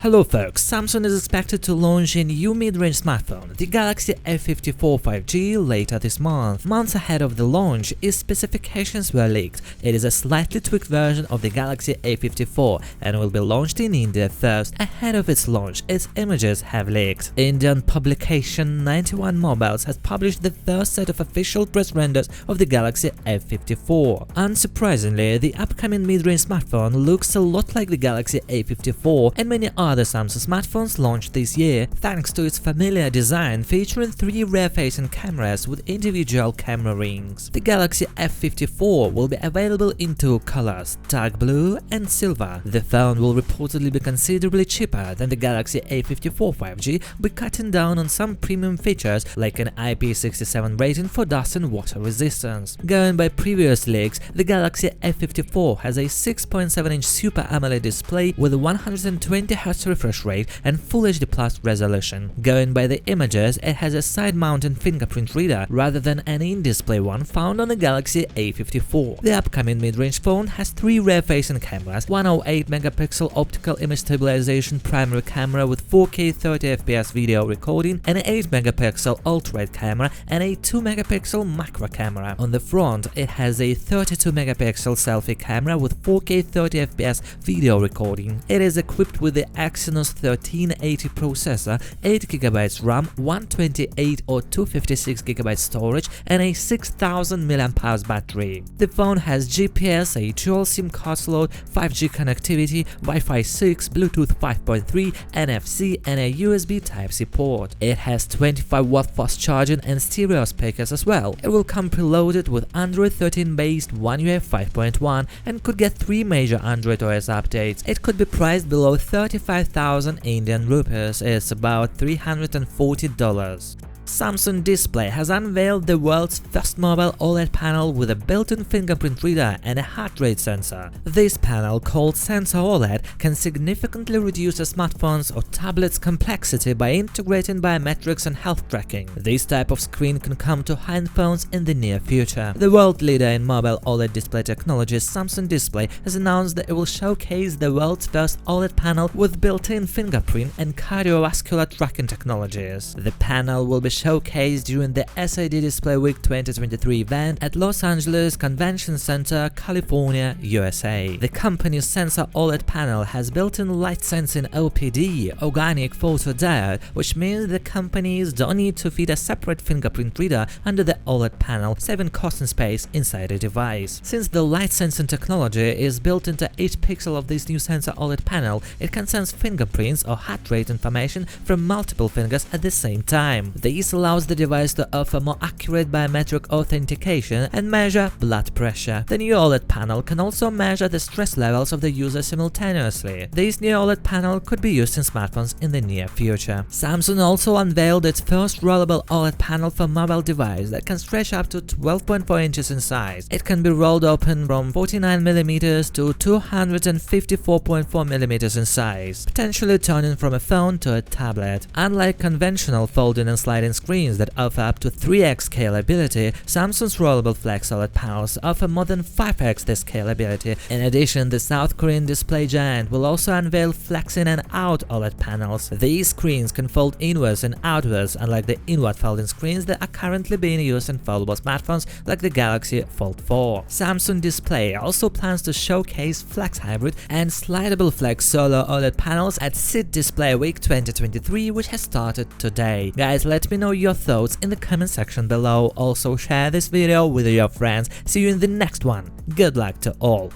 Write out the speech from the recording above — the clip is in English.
Hello folks, Samsung is expected to launch a new mid-range smartphone, the Galaxy A54 5G, later this month. Months ahead of the launch, its specifications were leaked. It is a slightly tweaked version of the Galaxy A54 and will be launched in India first. Ahead of its launch, its images have leaked. Indian publication 91 Mobiles has published the first set of official press renders of the Galaxy F54. Unsurprisingly, the upcoming mid-range smartphone looks a lot like the Galaxy A54 and many other Samsung smartphones launched this year, thanks to its familiar design featuring three rear-facing cameras with individual camera rings. The Galaxy F54 will be available in two colors, dark blue and silver. The phone will reportedly be considerably cheaper than the Galaxy A54 5G by cutting down on some premium features like an IP67 rating for dust and water resistance. Going by previous leaks, the Galaxy F54 has a 6.7-inch Super AMOLED display with 120Hz refresh rate and Full HD Plus resolution. Going by the images, it has a side-mounted fingerprint reader rather than an in-display one found on the Galaxy A54. The upcoming mid-range phone has three rear-facing cameras, 108-megapixel optical image stabilization primary camera with 4K 30fps video recording, an 8-megapixel ultra-wide camera, and a 2-megapixel macro camera. On the front, it has a 32-megapixel selfie camera with 4K 30fps video recording. It is equipped with the Exynos 1380 processor, 8GB RAM, 128 or 256GB storage, and a 6000 mAh battery. The phone has GPS, a dual SIM card slot, 5G connectivity, Wi-Fi 6, Bluetooth 5.3, NFC, and a USB Type-C port. It has 25-watt fast charging and stereo speakers as well. It will come preloaded with Android 13-based One UI 5.1 and could get 3 major Android OS updates. It could be priced below 35,000 Indian rupees, it's about $340. Samsung Display has unveiled the world's first mobile OLED panel with a built-in fingerprint reader and a heart rate sensor. This panel, called Sensor OLED, can significantly reduce a smartphone's or tablet's complexity by integrating biometrics and health tracking. This type of screen can come to high-end phones in the near future. The world leader in mobile OLED display technology, Samsung Display, has announced that it will showcase the world's first OLED panel with built-in fingerprint and cardiovascular tracking technologies. The panel will be showcased during the SID Display Week 2023 event at Los Angeles Convention Center, California, USA. The company's Sensor OLED panel has built-in light-sensing OPD, organic photodiode, which means the companies don't need to feed a separate fingerprint reader under the OLED panel, saving cost and space inside the device. Since the light-sensing technology is built into each pixel of this new Sensor OLED panel, it can sense fingerprints or heart rate information from multiple fingers at the same time. This allows the device to offer more accurate biometric authentication and measure blood pressure. The new OLED panel can also measure the stress levels of the user simultaneously. This new OLED panel could be used in smartphones in the near future. Samsung also unveiled its first rollable OLED panel for mobile device that can stretch up to 12.4 inches in size. It can be rolled open from 49mm to 254.4mm in size, potentially turning from a phone to a tablet. Unlike conventional folding and sliding screens that offer up to 3x scalability, Samsung's rollable Flex OLED panels offer more than 5x the scalability. In addition, the South Korean display giant will also unveil Flex In and Out OLED panels. These screens can fold inwards and outwards, unlike the inward folding screens that are currently being used in foldable smartphones like the Galaxy Fold 4. Samsung Display also plans to showcase Flex Hybrid and slidable Flex Solo OLED panels at SID Display Week 2023, which has started today. Guys, let me know your thoughts in the comment section below. Also share this video with your friends. See you in the next one. Good luck to all.